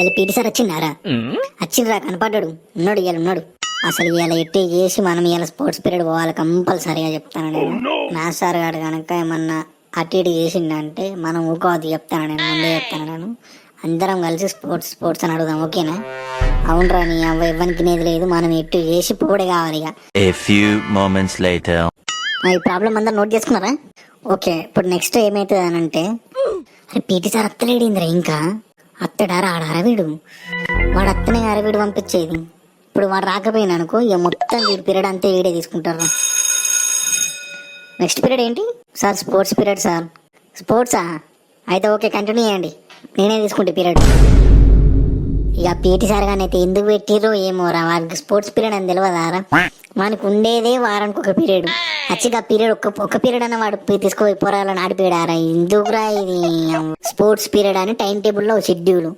ఇలా PT sir వచ్చిండారా? వచ్చిండ్రా, కనపడ్డాడు. ఉన్నాడు, ఇలా ఉన్నాడు. అసలు ఇలా ఎట్టి చేసి మనం ఇలా స్పోర్ట్స్ పీరియడ్ పోవాలి కంపల్సరీగా చెప్తాను నేను. మ్యాథ్స్ సార్ గారు కనుక ఏమన్నా అటు ఇటు చేసిండంటే మనం ఊకోవద్దు చెప్తాను నేను, ముందే చెప్తాను నేను. అందరం కలిసి స్పోర్ట్స్ అని అడుగుదాం, ఓకేనా? అవునరా, నీ అవ్వ ఇవ్వనికి లేదు, మనం ఎట్టు చేసి పోడే కావాలి ఇక. A few moments later. ఈ ప్రాబ్లం అందరు నోట్ చేసుకున్నారా? ఓకే, ఇప్పుడు నెక్స్ట్ ఏమైతుంది అని అంటే, అరే పీటీ సార్ అత్తలేడిందిరా, ఇంకా అత్తడారా ఆడ అరవీడు. వాడు అత్తనే అరవీడు పంపించేది. ఇప్పుడు వాడు రాకపోయినా అనుకో, ఇక మొత్తం వీడి పీరియడ్ అంతే వీడే తీసుకుంటారు. నెక్స్ట్ పీరియడ్ ఏంటి సార్? Sports period sir. స్పోర్ట్సా? అయితే ఓకే, కంటిన్యూ చేయండి, నేనే తీసుకుంటే పీరియడ్. ఇక పీటీ సార్ కానీ అయితే ఎందుకు పెట్టిర్రో ఏమోరా, వాడికి స్పోర్ట్స్ పీరియడ్ అని తెలియదారా? మనకు ఉండేదే వారానికి ఒక పీరియడ్. యాక్చువల్గా ఆ పీరియడ్ ఒక్క పీరియడ్ అన్న వాడు తీసుకుపోయి పోరాలని ఆడిపోయాడారా? ఎందుకురా ఇది స్పోర్ట్స్ పీరియడ్ అని టైం టేబుల్లో షెడ్యూల్.